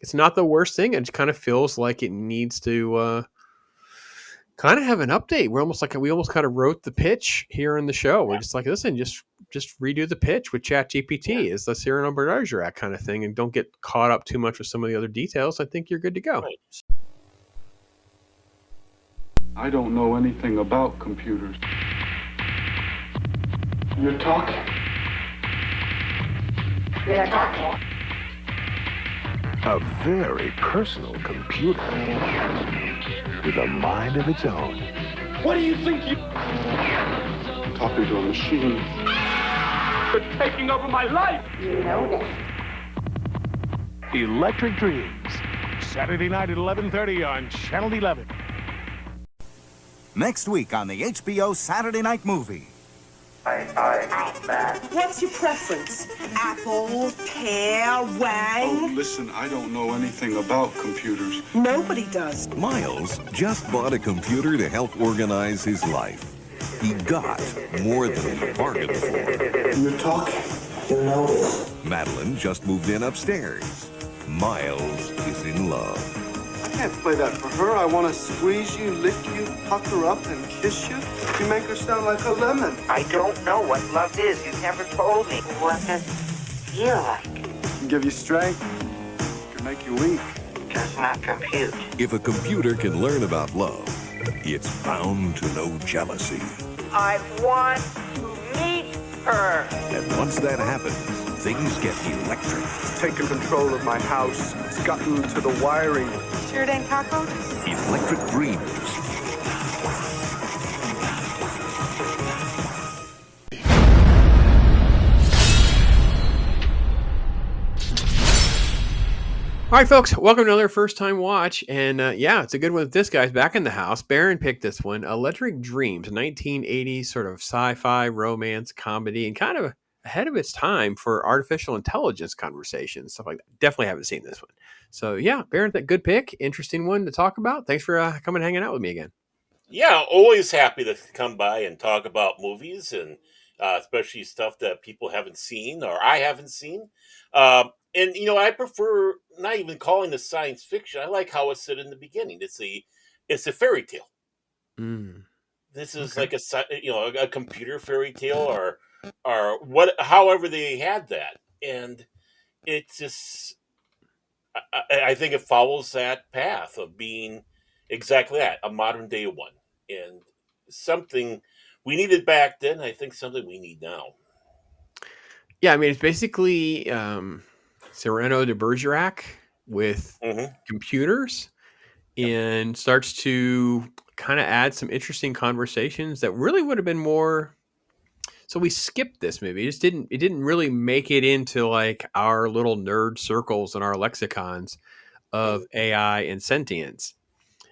it's not the worst thing. It kind of feels like it needs to kind of have an update. We almost kind of wrote the pitch here in the show. We're just like, listen, just redo the pitch with Chat Yeah. GPT. It's the Cyrano de Bergerac kind of thing, and don't get caught up too much with some of the other details. I think you're good to go. Right. I don't know anything about computers. You're talking. We're talking. A very personal computer with a mind of its own. What do you think I'm talking to a machine. You're taking over my life. You know this. Electric Dreams, Saturday night at 11:30 on Channel 11. Next week on the HBO Saturday Night Movie. What's your preference? Apple, pear, Oh, wang? listen, I don't know anything about computers. Nobody does. Miles just bought a computer to help organize his life. He got more than he bargained for. You're talking. You know this. Madeline just moved in upstairs. Miles is in love. I can't play that for her. I want to squeeze you, lick you, puck her up, and kiss you. You make her sound like a lemon. I don't know what love is. You never told me. What does it feel like? Can give you strength. Can make you weak. Does not compute. If a computer can learn about love, it's bound to know jealousy. I want to meet her. And once that happens, things get electric. It's taken control of my house. It's gotten to the wiring. Sure it ain't cockroaches? Electric Dreams. All right, folks, welcome to another first time watch. And yeah, it's a good one. This guy's back in the house. Baron picked this one, Electric Dreams, 1980s sort of sci-fi romance comedy, and kind of ahead of its time for artificial intelligence conversations, stuff like that. Definitely haven't seen this one. So yeah, Baron, that good pick. Interesting one to talk about. Thanks for coming and hanging out with me again. Yeah, always happy to come by and talk about movies and especially stuff that people haven't seen or I haven't seen. And I prefer not even calling this science fiction. I like how it's said in the beginning. It's a fairy tale. Mm. This is Okay. like a computer fairy tale or what, however they had that, and it's just I think it follows that path of being exactly that, a modern day one, and something we needed back then. I think something we need now. Yeah, I mean, it's basically Cyrano de Bergerac with Hmm. computers Yep. and starts to kind of add some interesting conversations that really would have been more. So we skipped this movie. It didn't really make it into like our little nerd circles and our lexicons of Hmm. AI and sentience.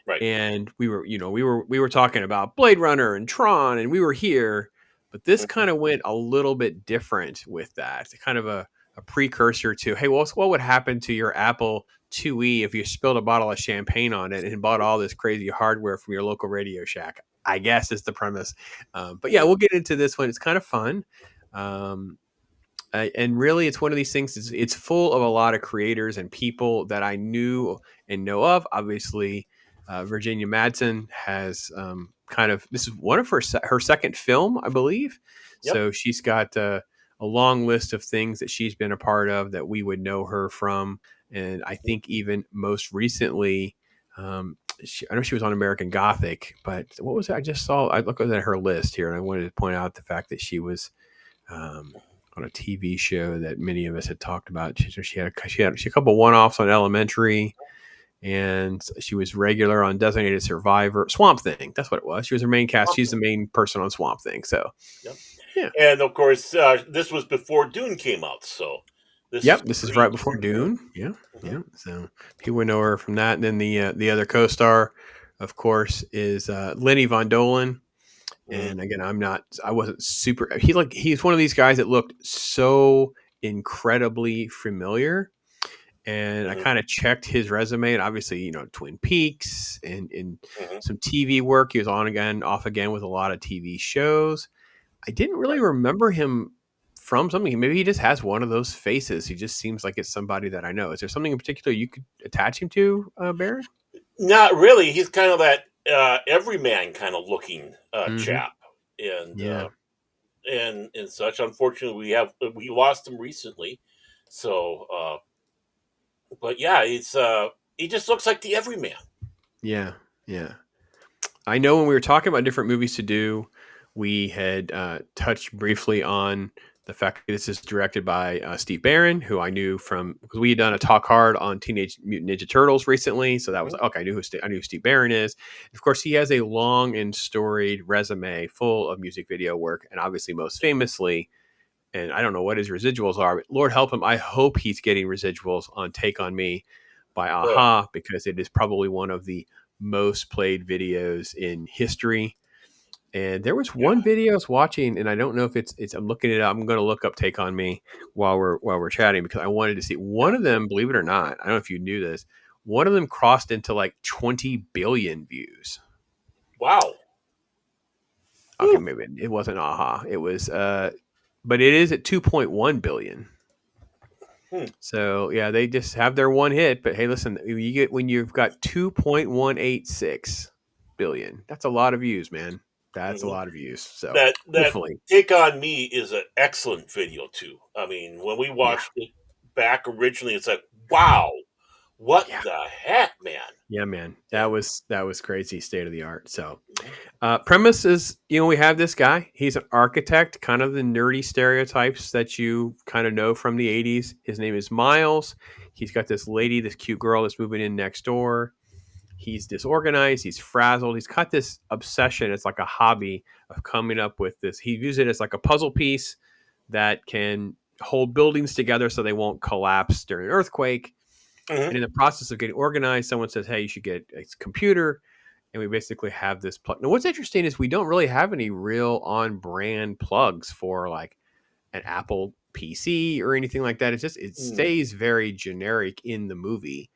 Right. And we were talking about Blade Runner and Tron, and we were here, but this Hmm. kind of went a little bit different with that. It's kind of a precursor to, hey, what would happen to your Apple IIe if you spilled a bottle of champagne on it and bought all this crazy hardware from your local Radio Shack? I guess is the premise. But yeah, we'll get into this one. It's kind of fun. Um, and really, it's one of these things. It's full of a lot of creators and people that I knew and know of. Obviously, Virginia Madsen has kind of, this is one of her second film, I believe. Yep. So she's got a long list of things that she's been a part of that we would know her from. And I think even most recently, I know she was on American Gothic, but what was it? I just saw, I looked at her list here and I wanted to point out the fact that she was on a TV show that many of us had talked about. She had a couple one-offs on Elementary, and she was regular on Designated Survivor. Swamp Thing, that's what it was. She was her main cast. She's the main person on Swamp Thing. So, Yep. yeah. And of course, this was before Dune came out, so This is right before Dune. Yeah, yeah. So people would know her from that. And then the other co-star, of course, is Lenny Von Dolan. And again, I wasn't super. He's one of these guys that looked so incredibly familiar, and I Mhm. kind of checked his resume. And obviously, Twin Peaks and Mhm. some TV work. He was on again, off again with a lot of TV shows. I didn't really Right. remember him from something. Maybe he just has one of those faces. He just seems like it's somebody that I know. Is there something in particular you could attach him to, Baron? Not really. He's kind of that everyman kind of looking Mm-hmm. chap, and Yeah. and such. Unfortunately, we lost him recently. So, but yeah, it's he just looks like the everyman. Yeah. Yeah. I know when we were talking about different movies to do, we had touched briefly on the fact that this is directed by Steve Barron, who I knew from because we had done a talk hard on Teenage Mutant Ninja Turtles recently. So that was Mhm. okay. I knew who Steve Barron is. Of course, he has a long and storied resume full of music video work, and obviously most famously, and I don't know what his residuals are, but Lord help him, I hope he's getting residuals on "Take on Me" by Uh, Aha because it is probably one of the most played videos in history. And there was yeah, one video I was watching, and I don't know if it's. I'm looking it up. I'm going to look up "Take on Me" while we're chatting because I wanted to see one yeah. of them. Believe it or not, I don't know if you knew this. One of them crossed into like 20 billion views. Wow. Okay, Whew. maybe it wasn't Aha. It was, but it is at 2.1 billion. Hmm. So yeah, they just have their one hit. But hey, listen, you get when you've got 2.186 billion. That's a lot of views, man. That's a Mhm. lot of views. So That hopefully, Take on Me is an excellent video too. I mean, when we yeah, watched it back originally, it's like, wow, what yeah. the heck, man? Yeah, man, And that was crazy, state of the art. So, mhm, premise is, we have this guy. He's an architect, kind of the nerdy stereotypes that you kind of know from the '80s. His name is Miles. He's got this lady, this cute girl that's moving in next door. He's disorganized. He's frazzled. He's got this obsession. It's like a hobby of coming up with this. He views it as like a puzzle piece that can hold buildings together so they won't collapse during an earthquake. mhm, And in the process of getting organized, someone says, "Hey, you should get a computer." And we basically have this plug. Now, what's interesting is we don't really have any real on brand plugs for like an Apple PC or anything like that. It mm, stays very generic in the movie.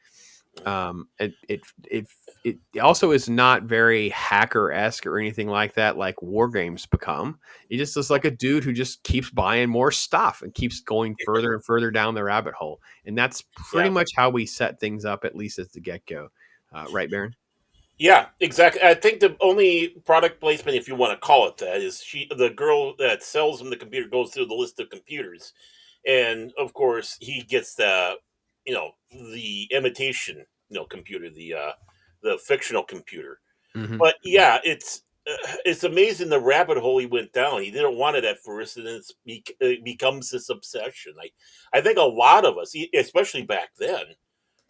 mhm. It it also is not very hacker esque or anything like that, like War Games become. He just is like a dude who just keeps buying more stuff and keeps going further and further down the rabbit hole, and that's pretty Yeah, much how we set things up, at least at the get go. Right, Baron? yeah, exactly. I think the only product placement, if you want to call it that, is the girl that sells him the computer goes through the list of computers, and of course he gets the imitation computer, the fictional computer. Hmm. But yeah, it's amazing the rabbit hole he went down. He didn't want it at first, and then it becomes this obsession. I think a lot of us, especially back then,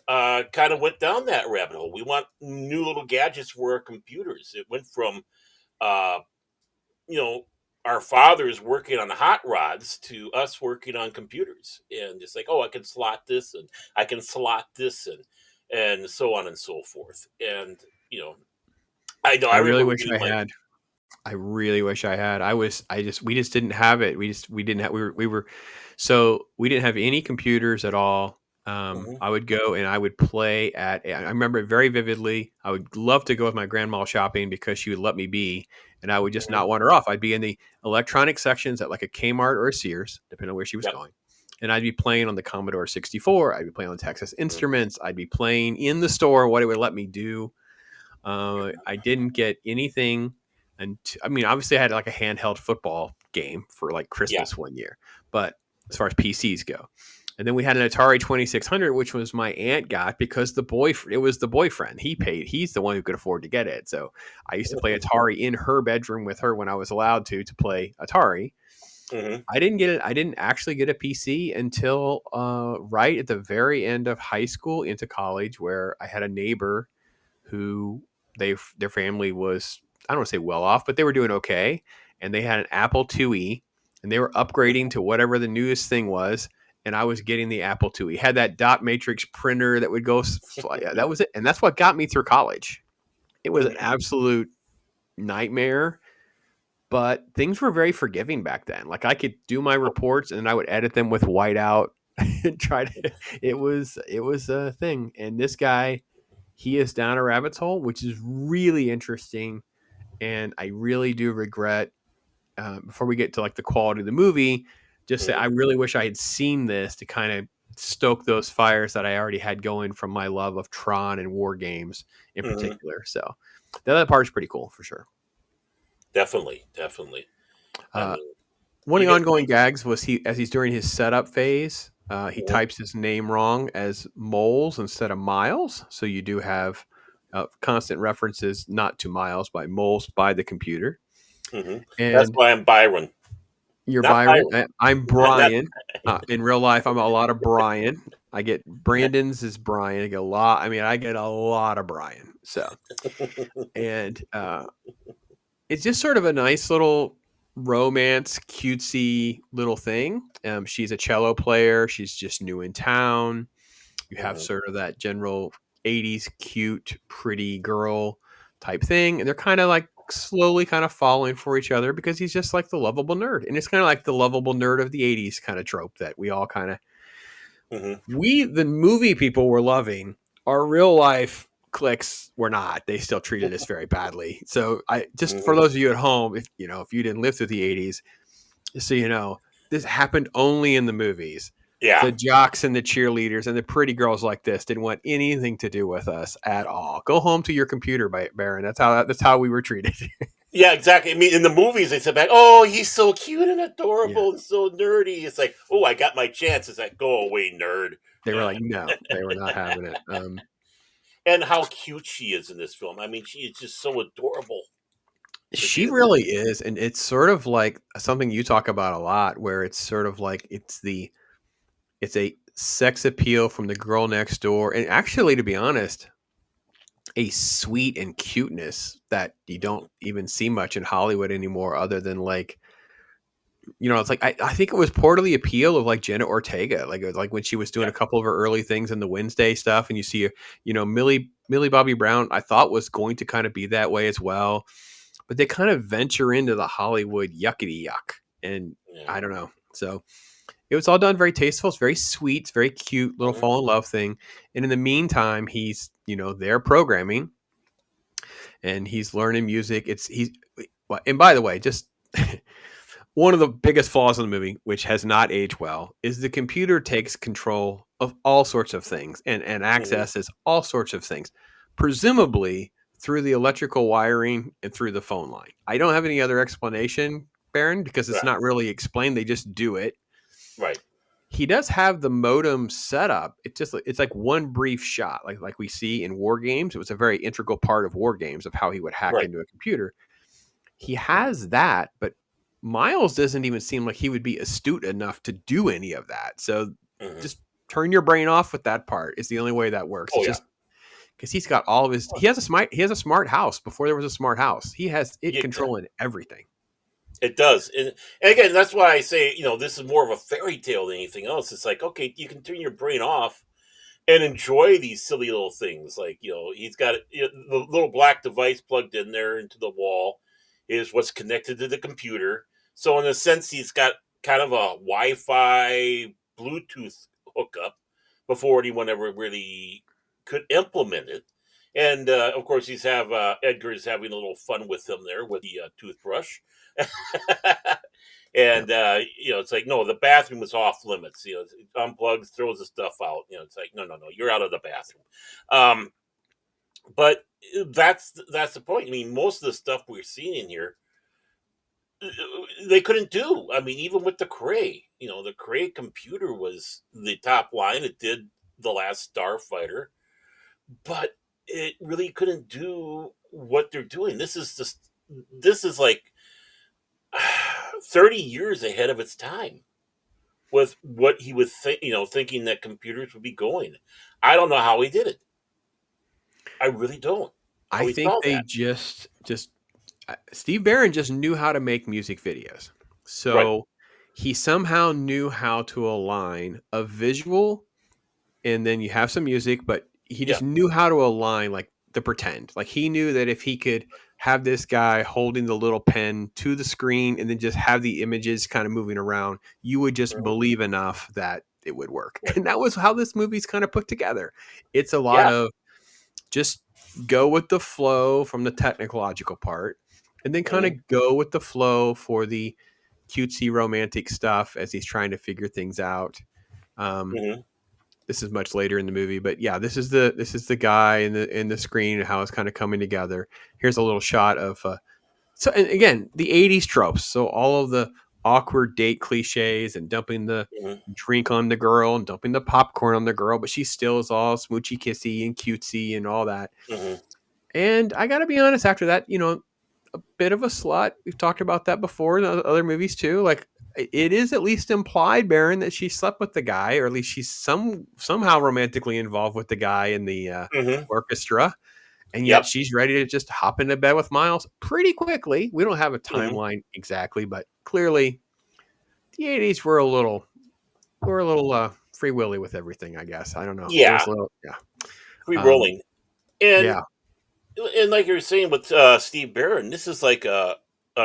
kind of went down that rabbit hole. We want new little gadgets for our computers. It went from uh, you know our fathers working on hot rods to us working on computers, and it's like, oh, I can slot this, and I can slot this, and so on and so forth. And you know, I know I I really remember wish getting I my had. I really wish I had. We just didn't have it. We didn't have, so we didn't have any computers at all. Mhm, I would go and I would play I remember it very vividly. I would love to go with my grandma shopping because she would let me be, and I would just mhm, not wander off. I'd be in the electronic sections at like a Kmart or a Sears, depending on where she was yep, going. And I'd be playing on the Commodore 64. I'd be playing on Texas mhm, Instruments. I'd be playing in the store what it would let me do. I didn't get anything, and I mean, obviously, I had like a handheld football game for like yeah, Christmas one year, but as far as PCs go, and then we had an Atari 2600, which was my aunt got because it was the boyfriend. He paid. He's the one who could afford to get it. So I used to play Atari in her bedroom with her when I was allowed to play Atari. mhm, I didn't get it. I didn't actually get a PC until right at the very end of high school into college, where I had a neighbor who their family was, I don't want to say well off, but they were doing okay, and they had an Apple IIe, and they were upgrading to whatever the newest thing was, and I was getting the Apple IIe. Had that dot matrix printer that would go fly. Yeah, that was it, and that's what got me through college. It was an mhm, absolute nightmare, but things were very forgiving back then. Like I could do my reports and I would edit them with whiteout and try to. It was a thing, and this guy, he is down a rabbit's hole, which is really interesting. And I really do regret, before we get to like the quality of the movie, just say, I really wish I had seen this to kind of stoke those fires that I already had going from my love of Tron and war games in particular. So that part's pretty cool for sure. Definitely. I Uh, mean, One of the even ongoing gags was as he's during his setup phase, he types his name wrong as Moles instead of Miles. So you do have constant references not to Miles by Moles by the computer. that's And why I'm Byron. you're Not Byron. Byron. I'm Not Brian. In real life, I'm a lot of Brian. I get Brandon's is Brian. I get a lot. I mean, I get a lot of Brian. So, and it's just sort of a nice little romance, cutesy little thing. She's a cello player. She's just new in town. You have sort of that general 80s cute, pretty girl type thing. And they're kind of like slowly kind of falling for each other because he's just like the lovable nerd. And it's kind of like the lovable nerd of the 80s kind of trope that we all kind of, the movie people were loving. Our real life clicks were not. They still treated us very badly. So I just, for those of you at home, if you didn't live through the 80s, so this happened only in the movies. Yeah. The jocks and the cheerleaders and the pretty girls like this didn't want anything to do with us at all. Go home to your computer, Baron. That's how we were treated. Yeah, exactly. I mean, in the movies, they said back, "Oh, he's so cute and adorable and so nerdy." It's like, "Oh, I got my chance." It's like, "Go away, nerd." They were like, no, they were not having it. And how cute she is in this film. I mean, she is just so adorable. She really is, and it's sort of like something you talk about a lot, where it's sort of like it's a sex appeal from the girl next door, and actually, to be honest, a sweet and cuteness that you don't even see much in Hollywood anymore, other than like, it's like I think it was part of the appeal of like Jenna Ortega, like when she was doing a couple of her early things in the Wednesday stuff, and you see, Millie Bobby Brown, I thought was going to kind of be that way as well, but they kind of venture into the Hollywood yuckity yuck, and I don't know, so. It was all done very tasteful. It's very sweet. It's very cute little fall in love thing. And in the meantime, he's, there programming and he's learning music. And by the way, just one of the biggest flaws in the movie, which has not aged well, is the computer takes control of all sorts of things and accesses all sorts of things, presumably through the electrical wiring and through the phone line. I don't have any other explanation, Baron, because it's not really explained. They just do it. Right. He does have the modem set up. It's like one brief shot, like we see in war games. It was a very integral part of war games of how he would hack into a computer. He has that, but Miles doesn't even seem like he would be astute enough to do any of that. So just turn your brain off with that part. It's the only way that works. It's just because he's got all of his. He has a smart house before there was a smart house. He has controlling everything. It does. And again, that's why I say, this is more of a fairy tale than anything else. It's like, okay, you can turn your brain off and enjoy these silly little things. Like, he's got the little black device plugged in there into the wall is what's connected to the computer. So in a sense, he's got kind of a Wi-Fi Bluetooth hookup before anyone ever really could implement it. And of course, Edgar is having a little fun with him there with the toothbrush. And it's like, no, the bathroom is off limits. It unplugs, throws the stuff out. It's like, no, you're out of the bathroom. But that's the point. I mean, most of the stuff we're seeing in here, they couldn't do. I mean, even with the Cray, the Cray computer was the top line. It did The Last Starfighter, but it really couldn't do what they're doing. This is like 30 years ahead of its time with what he was thinking that computers would be going. I don't know how he did it. I really don't. I think they just Steve Barron just knew how to make music videos. So he somehow knew how to align a visual and then you have some music, but he just knew how to align like the pretend. Like he knew that if he could have this guy holding the little pen to the screen and then just have the images kind of moving around, you would just believe enough that it would work. And that was how this movie's kind of put together. It's a lot of just go with the flow from the technological part and then kind of go with the flow for the cutesy romantic stuff as he's trying to figure things out. Mm-hmm. This is much later in the movie, but yeah, this is the guy in the screen and how it's kind of coming together. Here's a little shot of so, and again, the 80s tropes. So all of the awkward date cliches and dumping the Mm-hmm. drink on the girl and dumping the popcorn on the girl, but she still is all smoochy kissy and cutesy and all that. Mm-hmm. And I got to be honest, after that, a bit of a slut. We've talked about that before in other movies too. Like it is at least implied, Baron, that she slept with the guy, or at least she's somehow romantically involved with the guy in the Mm-hmm. orchestra. And yet Yep. she's ready to just hop into bed with Miles pretty quickly. We don't have a Mm-hmm. timeline exactly, but clearly the 80s were a little free willy with everything, I guess. I don't know. It was Yeah. a little, yeah. Free rolling. And Yeah. like you were saying with Steve Barron, this is like a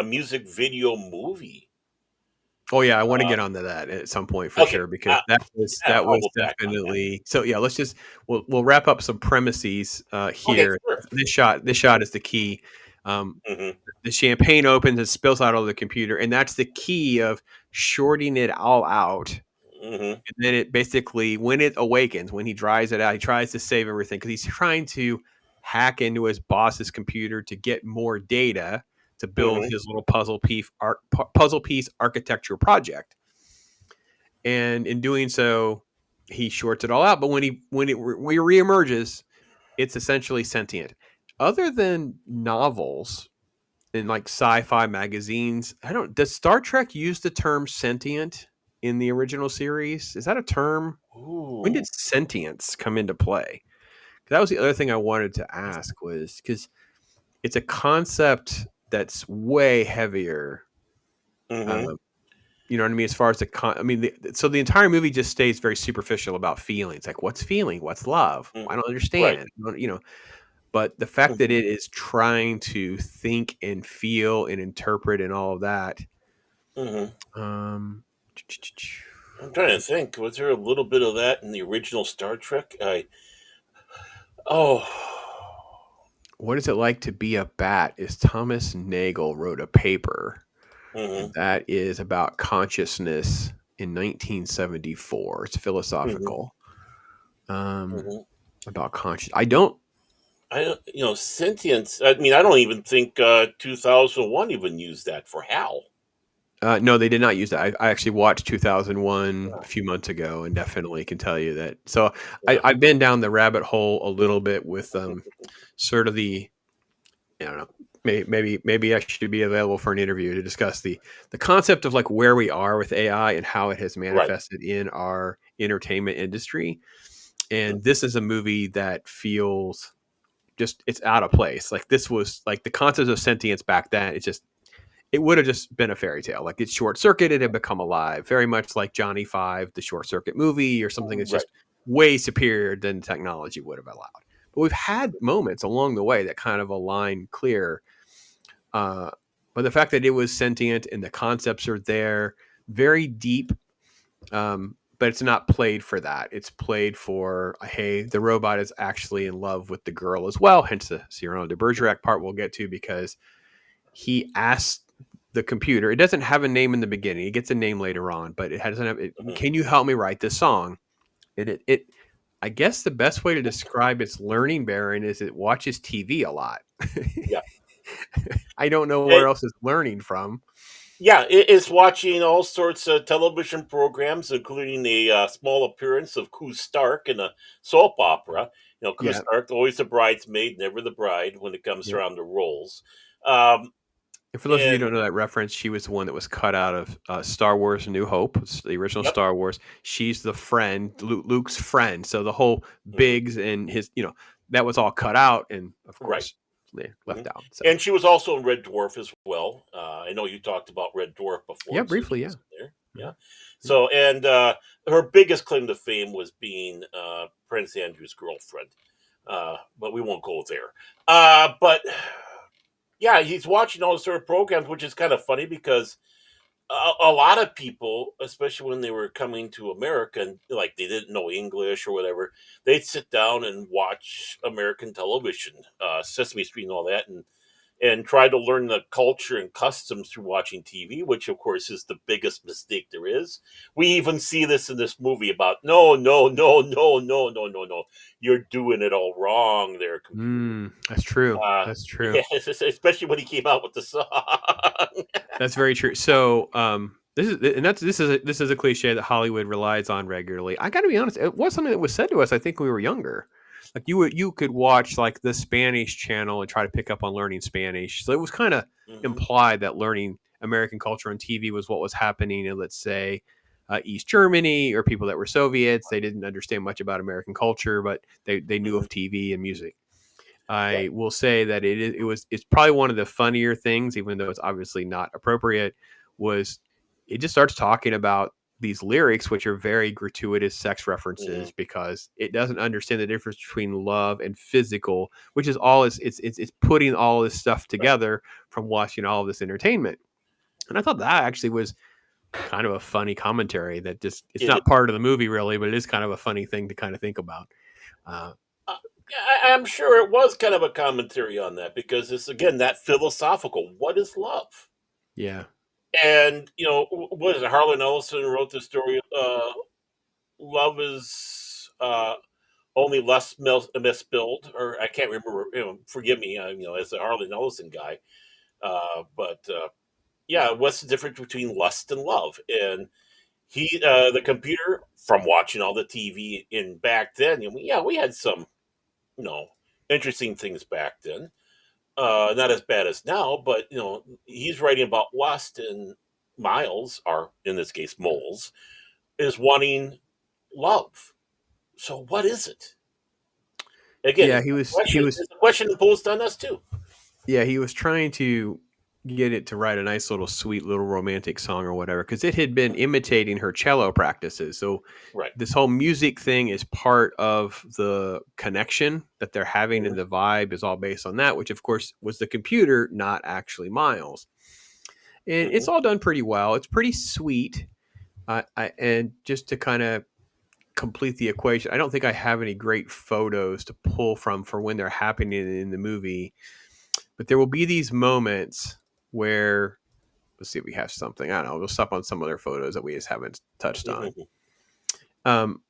music video movie. Oh yeah, I want to get onto that at some point for Okay. sure because that I'll was go back on that. definitely so. Yeah, let's just we'll wrap up some premises Okay, here. sure. This shot is the key. Um, Mm-hmm. the champagne opens and spills out over the computer, and that's the key of shorting it all out. Mm-hmm. And then it basically, when it awakens, when he dries it out, he tries to save everything because he's trying to hack into his boss's computer to get more data to build Mm-hmm. his little puzzle piece architecture project. And in doing so, he shorts it all out. But when he reemerges, it's essentially sentient. Other than novels and like sci-fi magazines, I don't. Does Star Trek use the term sentient in the original series? Is that a term? When Ooh. did sentience come into play? That was the other thing I wanted to ask was because it's a concept that's way heavier. Mm-hmm. Um, you know what I mean? As far as so the entire movie just stays very superficial about feelings. Like, what's feeling? What's love? I don't Right. understand. But the fact that Mm-hmm. it is trying to think and feel and interpret and all of that. Mm-hmm. Um, I'm trying to think. Was there a little bit of that in the original Star Trek? Oh. what is it like to be a bat? Is Thomas Nagel wrote a paper Mm-hmm. that is about consciousness in 1974. It's Mm-hmm. philosophical. Mm-hmm. About conscious. I don't. Sentience. I mean, I don't even think 2001 even used that for Hal. No, they did not use that. I actually watched 2001 a few months ago, and definitely can tell you that. So Yeah. I've been down the rabbit hole a little bit with sort of the. I don't know. Maybe I should be available for an interview to discuss the concept of like where we are with AI and how it has Right. manifested in our entertainment industry. And this is a movie that feels just it's out of place. Like this was like the concept of sentience back then. It would have just been a fairy tale. Like it's short circuited and become alive, very much like Johnny Five, the short circuit movie, or something that's Right. just way superior than technology would have allowed. But we've had moments along the way that kind of align clear. But the fact that it was sentient and the concepts are there, very deep, but it's not played for that. It's played for, hey, the robot is actually in love with the girl as well. Hence the Cyrano de Bergerac part we'll get to because he asked the computer. It doesn't have a name in the beginning. It gets a name later on, but it doesn't have. Mm-hmm. Can you help me write this song? It. I guess the best way to describe its learning, Baron, is it watches TV a lot. Yeah. I don't know where It, else it's learning from. yeah. It's watching all sorts of television programs, including the small appearance of Koo Stark in a soap opera. Koo Yeah. Stark, always the bridesmaid, never the bride when it comes Yep. around to roles. Um, And for those of you who and don't know that reference, she was the one that was cut out of Star Wars: A New Hope, it's the original yep. Star Wars. She's the friend, Luke's friend. So the whole Mm-hmm. Biggs and his, that was all cut out, and of Right. course they Mm-hmm. left out. So And she was also in Red Dwarf as well. I know you talked about Red Dwarf yeah, before, so she briefly, yeah. was in there. Mhm. Yeah. So, and her biggest claim to fame was being Prince Andrew's girlfriend. But we won't go there. But yeah, he's watching all sort of programs, which is kind of funny because a lot of people, especially when they were coming to America and like they didn't know English or whatever, they'd sit down and watch American television, Sesame Street and all that, and and try to learn the culture and customs through watching TV, which of course is the biggest mistake there is. We even see this in this movie about no, no, no, no, no, no, no, no. You're doing it all wrong there, computer. That's true. Uh, That's true. yeah, especially when he came out with the song. That's very true. So, this is a cliche that Hollywood relies on regularly. I got to be honest; it was something that was said to us. I think when we were younger. Like you could watch like the Spanish channel and try to pick up on learning Spanish. So it was kind of Mhm, implied that learning American culture on TV was what was happening in, let's say, East Germany or people that were Soviets. They didn't understand much about American culture, but they knew mhm, of TV and music. yeah, I will say that it's probably one of the funnier things, even though it's obviously not appropriate. Was it just starts talking about these lyrics, which are very gratuitous sex mhm, references, because it doesn't understand the difference between love and physical, which is all it's putting all this stuff right. together from watching all of this entertainment. And I thought that actually was kind of a funny commentary that just it's It is. not part of the movie really, but it is kind of a funny thing to kind of think about. Uh, Yeah, I'm sure it was kind of a commentary on that because it's again that philosophical. What is love? yeah. And what is it? Harlan Ellison wrote the story. Love is only less misspelled, or I can't remember. Forgive me. As a Harlan Ellison guy, but yeah, what's the difference between lust and love? And the computer, from watching all the TV in back then, yeah, we had some, you know, interesting things back then. Not as bad as now, but he's writing about lust, and Miles, or in this case, Moles, is wanting love. So what is it? Again, Yeah, he was it's a question posed on us too. yeah, he was trying to get it to write a nice little sweet little romantic song or whatever because it had been imitating her cello practices. So Right. this whole music thing is part of the connection that they're having, and Mhm, the vibe is all based on that, which of course was the computer, not actually Miles. And mhm, it's all done pretty well. It's pretty sweet. And just to kind of complete the equation, I don't think I have any great photos to pull from for when they're happening in the movie, but there will be these moments where let's see if we have something. I don't know. We'll stop on some other photos that we just haven't touched on. mhm, Um,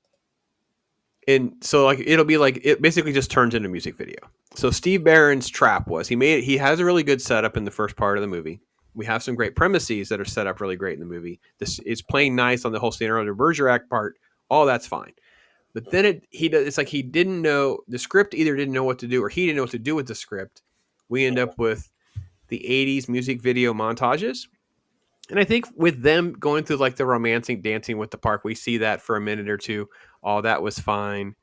and so like it'll be like it basically just turns into a music video. So Steve Barron's trap was he has a really good setup in the first part of the movie. We have some great premises that are set up really great in the movie. This is playing nice on the whole Cyrano de Bergerac part. All that's fine. But then it's like he didn't know the script either didn't know what to do or he didn't know what to do with the script. We end up with the 80s music video montages. And I think with them going through like the romancing dancing with the park, we see that for a minute or two. All that was fine.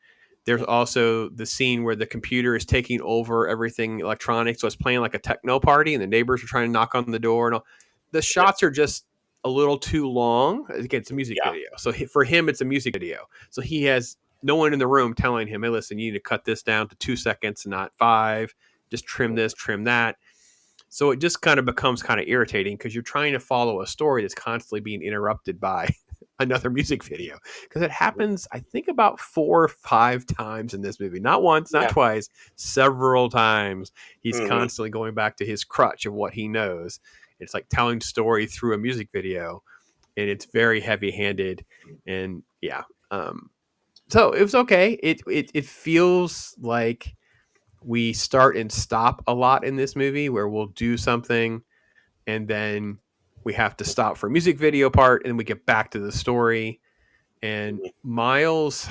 There's also the scene where the computer is taking over everything electronic. So it's playing like a techno party and the neighbors are trying to knock on the door and all. The yeah, shots are just a little too long. Again, it's a music yeah, video. So for him, it's a music video. So he has no one in the room telling him, hey, listen, you need to cut this down to 2 seconds, not five. Just trim this, trim that. So it just kind of becomes kind of irritating because you're trying to follow a story that's constantly being interrupted by another music video. Because it happens, I think, about 4 or 5 times in this movie. Not once, not yeah, twice, several times. He's mhm, constantly going back to his crutch of what he knows. It's like telling story through a music video, and it's very heavy handed. And yeah. So it was okay. It feels like we start and stop a lot in this movie where we'll do something and then we have to stop for a music video part and we get back to the story. And mhm, Miles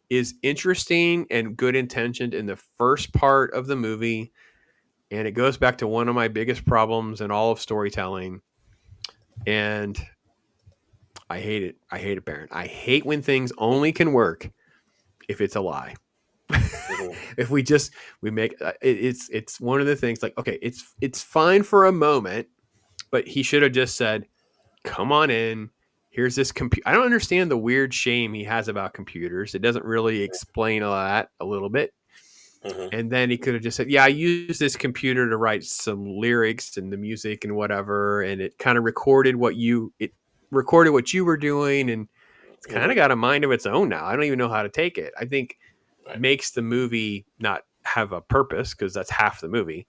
is interesting and good intentioned in the first part of the movie. And it goes back to one of my biggest problems in all of storytelling. And I hate it. I hate it, Baron. I hate when things only can work if it's a lie. mhm, If we make it's one of the things like okay it's fine for a moment, but he should have just said come on in, here's this computer. I don't understand the weird shame he has about computers. It doesn't really explain a lot a little bit. mhm, And then he could have just said yeah I used this computer to write some lyrics and the music and whatever, and it kind of recorded what you were doing, and it's kind mhm, of got a mind of its own now. I don't even know how to take it. I think right. makes the movie not have a purpose because that's half the movie.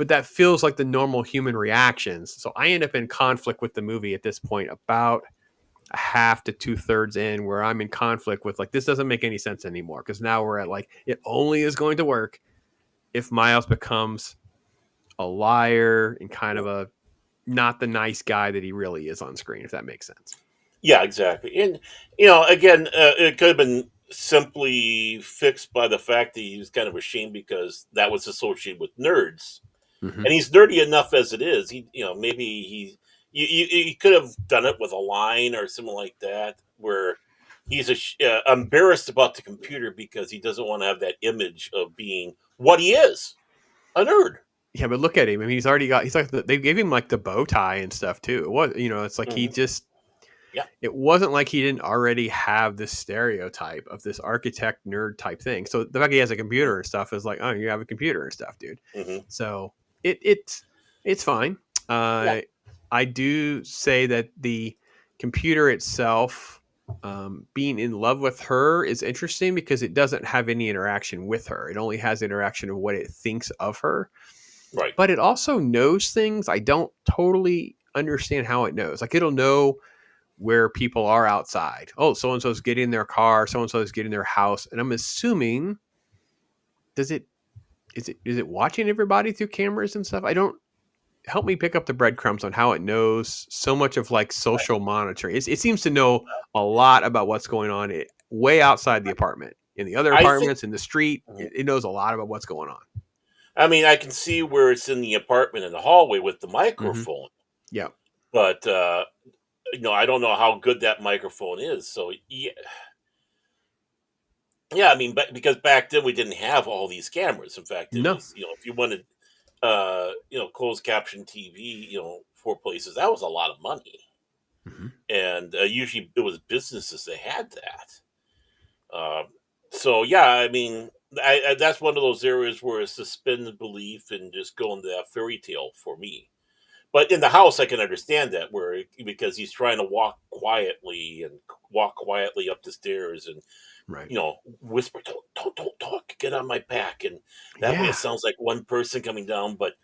but that feels like the normal human reactions. So I end up in conflict with the movie at this point, about a half to 2/3 in, where I'm in conflict with like, this doesn't make any sense anymore. Cause now we're at like, it only is going to work if Miles becomes a liar and kind of a not the nice guy that he really is on screen, if that makes sense. Yeah, exactly. And again, it could have been simply fixed by the fact that he was kind of ashamed because that was associated with nerds, Mm-hmm. and he's nerdy enough as it is. Maybe he could have done it with a line or something like that, where he's embarrassed about the computer because he doesn't want to have that image of being what he is, a nerd. Yeah, but look at him. I mean, he's like, they gave him like the bow tie and stuff too. It was, it's like he Hmm. just, Yeah, it wasn't like he didn't already have this stereotype of this architect nerd type thing. So the fact he has a computer and stuff is like, oh, you have a computer and stuff, dude. hmm So it's fine. yeah, I do say that the computer itself, being in love with her is interesting because it doesn't have any interaction with her. It only has interaction of what it thinks of her, right. but it also knows things. I don't totally understand how it knows. Like it'll know where people are outside. Oh, so and so's getting in their car, so and so's getting in their house, and I'm assuming, does it is it watching everybody through cameras and stuff? I don't help me pick up the breadcrumbs on how it knows so much of like social monitoring. It seems to know a lot about what's going on way outside the apartment, in the other I think. apartments, in the street. Mhm. It knows a lot about what's going on. I mean, I can see where it's in the apartment in the hallway with the Mm-hmm. microphone, Yeah. but I don't know how good that microphone is. So yeah, yeah. I mean, but because back then we didn't have all these cameras. In fact, it No. was if you wanted closed caption TV, for places that was a lot of money, Mm-hmm. and usually it was businesses that had that. Um, so yeah, I mean, that's one of those areas where it's suspended belief and just going to that fairy tale for me. But in the house, I can understand that because he's trying to walk quietly up the stairs and Right. whisper, don't talk, get on my back, and that way it Yeah. sounds like one person coming down, but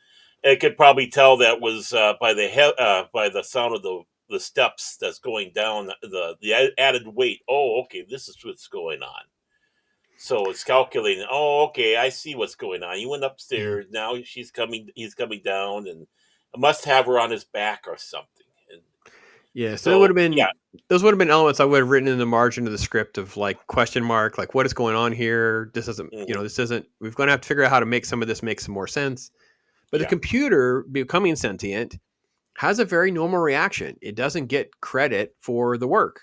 it could probably tell that was by the sound of the steps that's going down, the added weight. Oh, okay, this is what's going on. So it's calculating. Oh, okay, I see what's going on. He went Yeah. upstairs. Now he's coming down, and I must have her on his back or something. And Yeah. So so, yeah, those would have been elements I would have written in the margin of the script of like question mark, like what is going on here? This doesn't, hmm this isn't, we're going to have to figure out how to make some of this make some more sense. But the yeah, computer becoming sentient has a very normal reaction. It doesn't get credit for the work.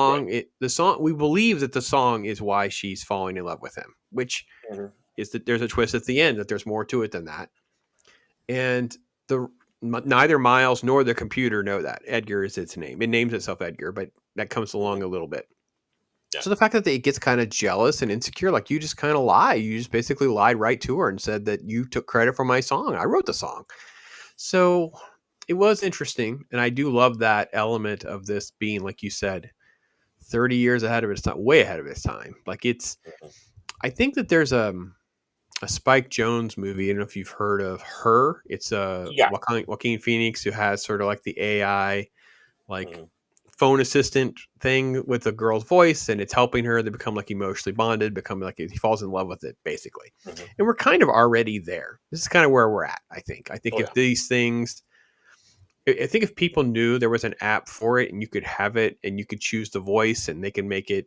right. The song, we believe that the song is why she's falling in love with him, which hmm is that there's a twist at the end that there's more to it than that. And neither Miles nor the computer know that. Edgar is its name. It names itself Edgar, but that comes hmm along a little bit. Yeah, So the fact that it gets kind of jealous and insecure, like you just kind of lie. You just basically lied right to her and said that you took credit for my song. I wrote the song. So it was interesting. And I do love that element of this being, like you said, 30 years ahead of its time, way ahead of its time. Like hmm I think that there's a Spike Jones movie. I don't know if you've heard of Her. It's yeah, Joaquin Phoenix, who has sort of like the AI, like hmm phone assistant thing with a girl's voice, and it's helping her. They become like emotionally bonded, become like he falls in love with it, basically. hmm And we're kind of already there. This is kind of where we're at, I think. I think oh if yeah, these things, I think if people knew there was an app for it and you could have it and you could choose the voice and they can make it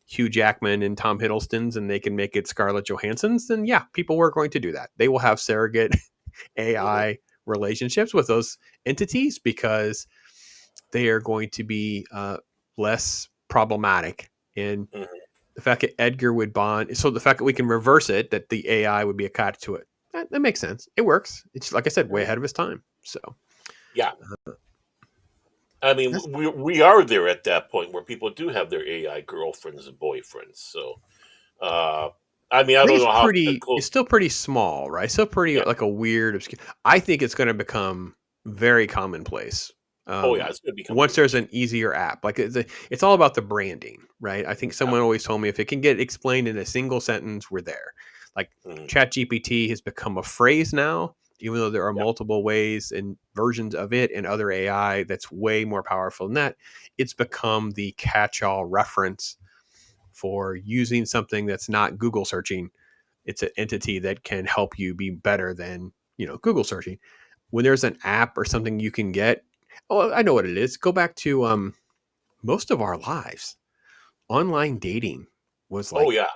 Hugh Jackman and Tom Hiddleston's and they can make it Scarlett Johansson's, then yeah, people were going to do that. They will have surrogate hmm AI relationships with those entities because they are going to be less problematic. And hmm the fact that Edgar would bond, so the fact that we can reverse it, that the AI would be attached to it, that makes sense. It works. It's like I said, way hmm ahead of its time. So yeah. I mean, that's we are there at that point where people do have their AI girlfriends and boyfriends. So, uh, I mean, I I think don't know how it's close. still pretty small, right? Still pretty Yeah. like a weird, obscure. I think it's going to become very commonplace. Oh yeah, it's going to become Once weird. there's an easier app, like it's all about the branding, right? I think Yeah. someone always told me if it can get explained in a single sentence, we're there. Like Mhm. Chat GPT has become a phrase now. even though there are Yeah. multiple ways and versions of it and other AI that's way more powerful than that. It's become the catch-all reference for using something that's not Google searching. It's an entity that can help you be better than, Google searching. When there's an app or something you can get, oh, I know what it is. Go back to most of our lives. Online dating was Oh like yeah.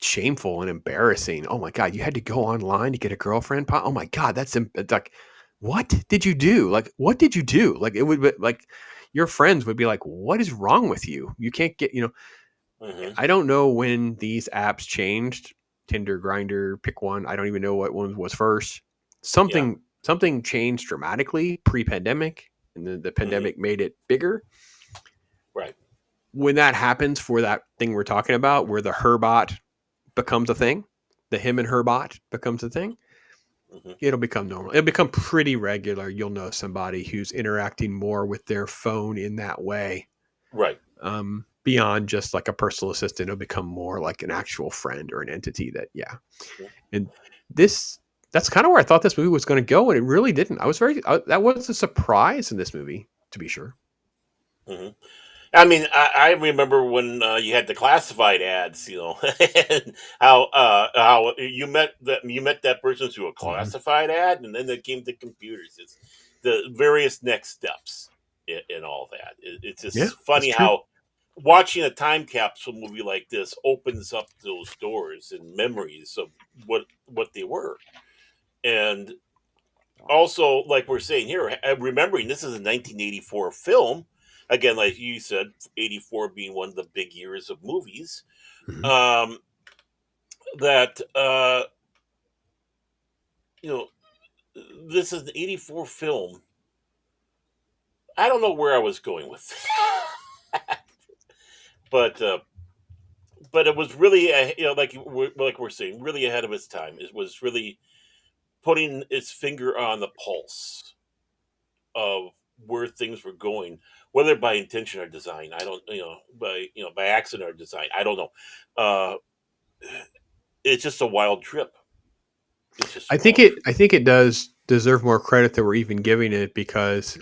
shameful and embarrassing. Oh my god, you had to go online to get a girlfriend. Oh my god, it's like, what did you do? Like, what did you do? Like, it would be like your friends would be like, what is wrong with you? You can't get, Hmm. I don't know when these apps changed. Tinder, Grinder, pick one. I don't even know what one was first. Yeah. Something changed dramatically pre-pandemic, and then the Hmm. pandemic made it bigger. Right. When that happens for that thing we're talking about, where the herbot becomes a thing, the him and her bot becomes a thing, Hmm. it'll become normal. It'll become pretty regular. You'll know somebody who's interacting more with their phone in that way. Right. Beyond just like a personal assistant, it'll become more like an actual friend or an entity that, yeah. And that's kind of where I thought this movie was going to go. And it really didn't. That was a surprise in this movie, to be sure. Hmm. I mean, I remember when you had the classified ads, and how you met that person through a Mhm. classified ad, and then they came to computers. It's the various next steps in all that. It's Yeah, just that's funny true. how watching a time capsule movie like this opens up those doors and memories of what they were, and also, like we're saying here, remembering this is a 1984 film. Again, like you said, 84 being one of the big years of movies. Mhm. Um, that you know, this is an 84 film. I don't know where I was going with, but it was really, like we're saying, really ahead of its time. It was really putting its finger on the pulse of where things were going, whether by intention or design. I don't, by accident or design. I don't know. Uh, it's just a wild trip. It's just a wild trip. I think it does deserve more credit that we're even giving it, because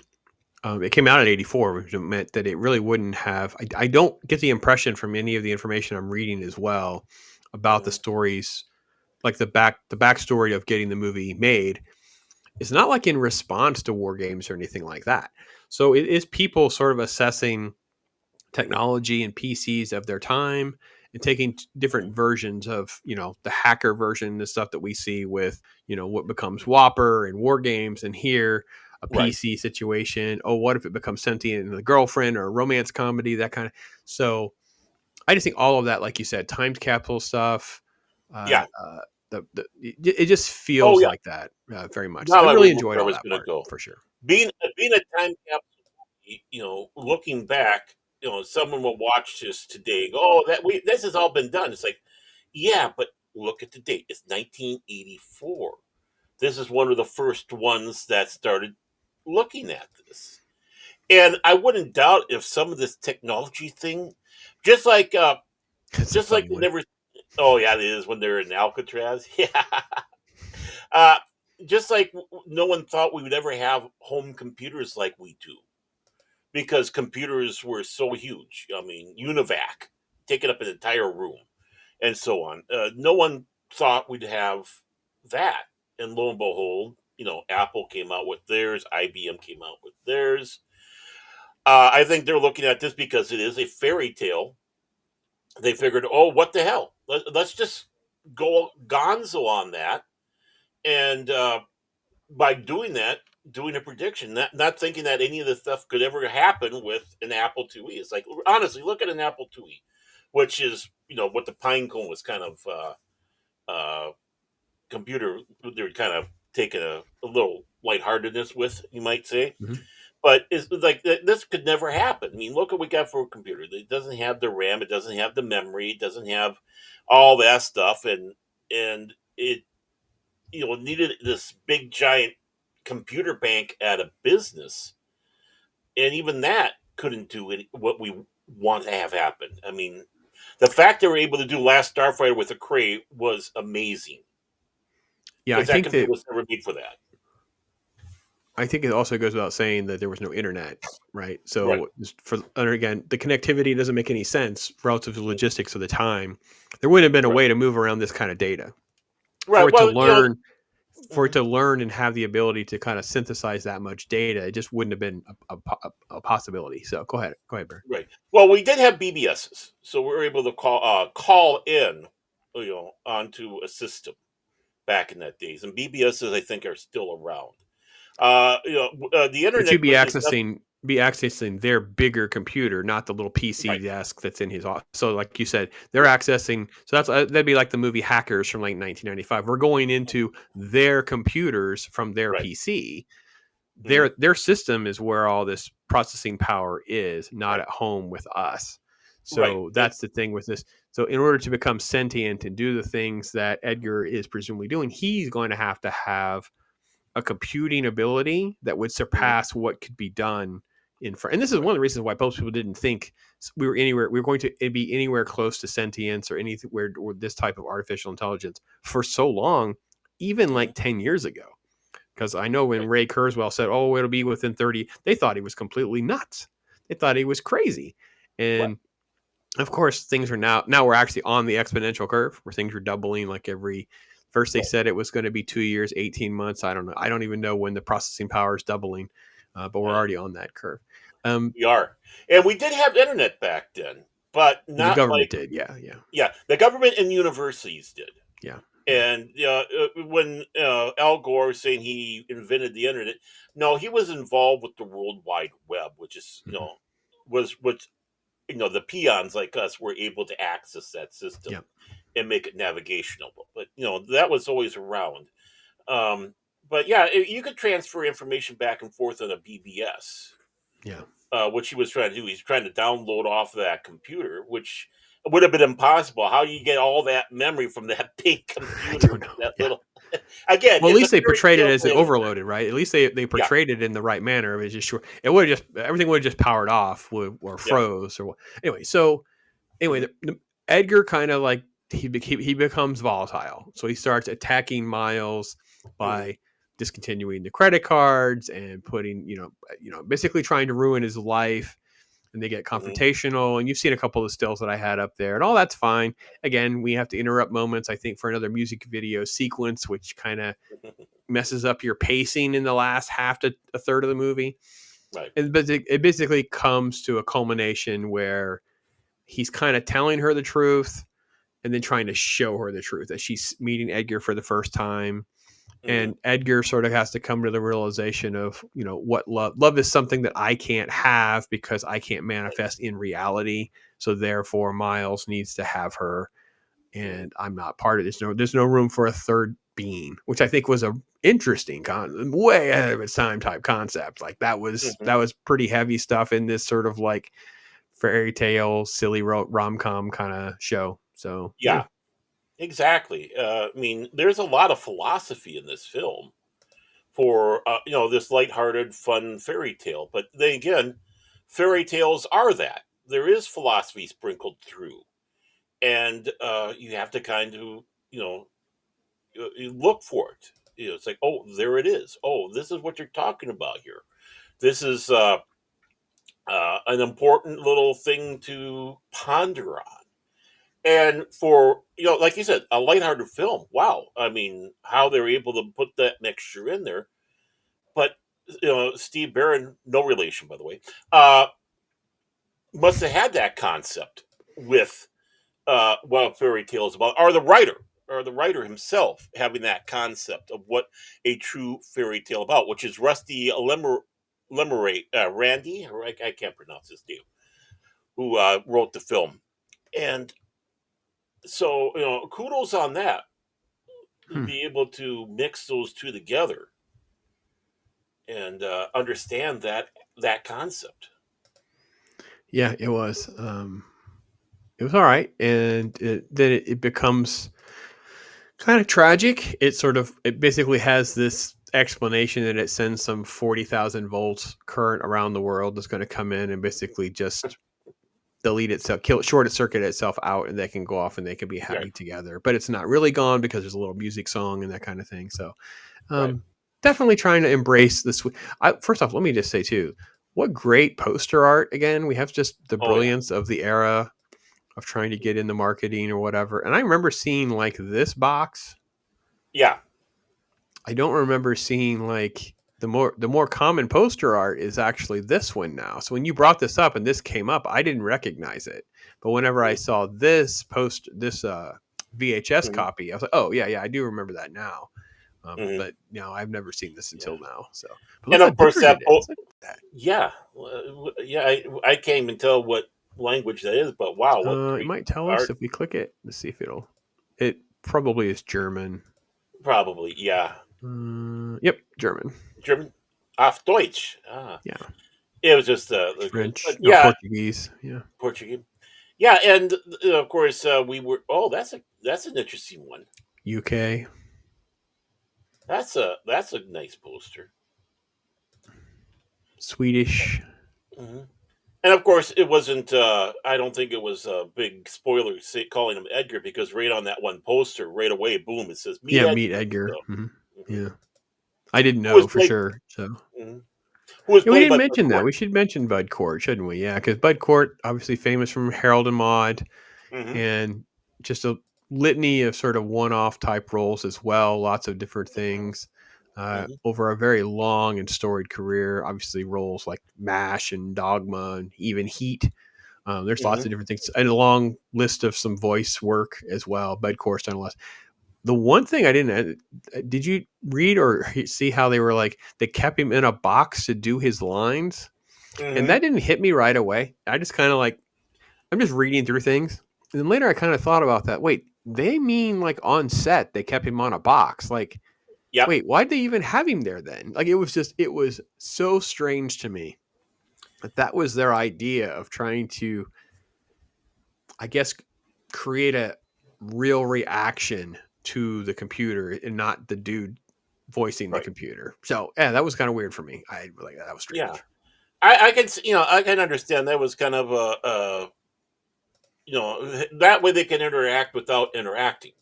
it came out in '84, which meant that it really wouldn't have. I don't get the impression from any of the information I'm reading as well about the Mhm. stories, like the backstory of getting the movie made. It's not like in response to war games or anything like that. So it is people sort of assessing technology and PCs of their time and taking different versions of, the hacker version, the stuff that we see with, what becomes Whopper and war games, and here a Right. PC situation. Oh, what if it becomes sentient and the girlfriend, or a romance comedy, that kind of. So I just think all of that, like you said, time capsule stuff, Yeah. it just Oh feels yeah. like that very much. So Now I I really remember enjoyed where I all was that going to part go. for sure. Being a time capsule, looking back, someone will watch this today and go, "Oh, this has all been done." It's like, yeah, but look at the date. It's 1984. This is one of the first ones that started looking at this. And I wouldn't doubt if some of this technology thing, just like It's a funny they one. never. Oh yeah, it is when they're in Alcatraz. Yeah, uh, just like no one thought we would ever have home computers like we do, because computers were so huge. I mean, Univac taking up an entire room, and so on. No one thought we'd have that, and lo and behold, Apple came out with theirs. IBM came out with theirs. I think they're looking at this because it is a fairy tale. They figured, oh, what the hell? Let's just go gonzo on that. And by doing that, doing a prediction, not thinking that any of this stuff could ever happen with an Apple IIe. It's like, honestly, look at an Apple IIe, which is, what the Pinecone was kind of uh, computer, they're kind of taking a little lightheartedness with, you might say. Mhm. But it's like this could never happen. I mean, look what we got for a computer. It doesn't have the RAM. It doesn't have the memory. It doesn't have all that stuff, and it needed this big giant computer bank at a business, and even that couldn't do what we want to have happen. I mean, the fact they were able to do Last Starfighter with a Cray was amazing Yeah, I because that think computer that was never made for that. I think it also goes without saying that there was no internet, right? Right. So and again, the connectivity doesn't make any sense relative to the logistics of the time. There wouldn't have been a Right. way to move around this kind of data for Right. it to Well, learn, mhm. and have the ability to kind of synthesize that much data. It just wouldn't have been a possibility. So go ahead, Barry. Right. Well, we did have BBSs, so we were able to call in, onto a system back in that days, and BBSs I think are still around. The But you'd internet is be accessing their bigger computer, not the little PC right. desk that's in his office. So, like you said, they're accessing. So that'd be like the movie Hackers from like 1995. We're going into their computers from their Right. PC. Hmm. Their system is where all this processing power is, not Right. at home with us. Right. So that's the thing with this. So in order to become sentient and do the things that Edgar is presumably doing, he's going to have a computing ability that would Mhm. surpass what could be done in front. And this is one of the reasons why most people didn't think we were going to be anywhere close to sentience or anywhere or this type of artificial intelligence for so long, even Mhm. like 10 years ago. Because I know when Right. Ray Kurzweil said, "Oh, it'll be within 30," they thought he was completely nuts. They thought he was crazy. Right. And of course, things are now we're actually on the exponential curve where things are doubling like every. First, they Right. said it was going to be 2 years, 18 months. I don't know. I don't even know when the processing power is doubling, but we're Uh, already on that curve. Um, we are, and we did have internet back then, but the not government like did, yeah, yeah, the government and universities did. yeah, yeah. And when Al Gore was saying he invented the internet, no, he was involved with the World Wide Web, which is Hmm. was what the peons like us were able to access that system Yeah, and make it navigational. But that was always around. Um, but yeah, you could transfer information back and forth on a BBS, yeah. which he was trying to do. He's trying to download off of that computer, which would have been impossible. How do you get all that memory from that big I computer? don't know. That Yeah. little again, Well, at it's a least they fairy portrayed it tale as to it an extent. overloaded, right? At least they Yeah, portrayed it in the right manner. It was just short. It would have just everything would have just powered off or yeah, froze or what. Anyway. So anyway, mhm, Edgar kind of like he becomes volatile. So he starts attacking Miles mhm, by discontinuing the credit cards and putting basically trying to ruin his life. And they get mhm, confrontational. And you've seen a couple of stills that I had up there, and all that's fine. Again, we have to interrupt moments, I think, for another music video sequence, which kind of messes up your pacing in the last half to a third of the movie. right, And but it basically comes to a culmination where he's kind of telling her the truth and then trying to show her the truth as she's meeting Edgar for the first time. mhm, And Edgar sort of has to come to the realization of, what love is something that I can't have because I can't right, manifest in reality. So therefore Miles needs to have her mhm, and I'm not part of this. There's no room for a third being, which I think was a interesting way ahead of its time type concept. Like mhm, that was pretty heavy stuff in this sort of like fairy tale, silly rom com kind of show. So yeah, yeah, exactly. I mean, there's a lot of philosophy in this film for this lighthearted, fun fairy tale. But then again, fairy tales are that there is philosophy sprinkled through, and you have to kind of you look for it. It's like, oh, there it is. Oh, this is what you're talking about here. This is an important little thing to ponder on. And for like you said, a lighthearted film. Wow, I mean, how they're able to put that mixture in there. But Steve Barron, no relation, by the way, must have had that concept with what fairy tale is about, or the writer himself having that concept of what a true fairy tale about, which is Rusty Lemeray, Randy, or I can't pronounce his name, who wrote the film, and so kudos on that to hmm. be able to mix those two together and understand that concept. Yeah, it was. It was all right, and then it becomes kind of tragic. It basically has this explanation that it sends some 40,000 volts current around the world that's going to come in and basically just delete itself, short circuit itself out, and they can go off and they can be Right, happy together. But it's not really gone because there's a little music song and that kind of thing. So, right. um, definitely trying to embrace this. First off, let me just say too, what great poster art. Again, we have just the Oh yeah, brilliance of the era of trying to get in the marketing or whatever. And I remember seeing like this box. yeah. I don't remember seeing like the more common poster art is actually this one now. So when you brought this up and this came up, I didn't recognize it. But whenever I saw this VHS Mm-hmm. copy, I was like, oh yeah, I do remember that now. Hmm. But I've never seen this Yeah, until now. So, but look and how of course different that. it is. Look at that. Yeah, yeah. I can't even tell what language that is, but wow, what It great might tell us art! if we click it. Let's see if it'll. It probably is German. Probably, yeah. Yep, German. German, auf Deutsch. Ah, Yeah, it was just but French. No, yeah, Portuguese. Yeah. Portuguese. Yeah, and of course we were. Oh, that's an interesting one. UK. That's a nice poster. Swedish. Hmm. And of course, it wasn't. I don't think it was a big spoiler calling him Edgar because right on that one poster, right away, boom, it says "Meet Yeah, Edgar." meet Edgar. So, mhm. Yeah, I didn't Who was know for played? sure. So Mhm. Who was yeah, we played didn't by Bud mention that. Cort. We should mention Bud Cort, shouldn't we? Yeah, because Bud Cort, obviously famous from Harold and Maude, Hmm. and just a litany of sort of one-off type roles as well. Lots of different things Hmm. over a very long and storied career. Obviously, roles like MASH and Dogma and even Heat. There's lots Hmm. of different things and a long list of some voice work as well. Bud Cort's done a lot. The one thing I didn't did you read or see how they were like they kept him in a box to do his lines, and Hmm. that didn't hit me right away. I just kind of like I'm just reading through things, and then later I kind of thought about that. Wait, they mean like on set they kept him on a box? Like, Yep. wait, why'd they even have him there then? Like, it was so strange to me that that was their idea of trying to, I guess, create a real reaction to the computer and not the dude voicing the Right. computer. So yeah, that was kind of weird for me. I like that was Yeah. strange. I can I can understand that was kind of a that way they can interact without interacting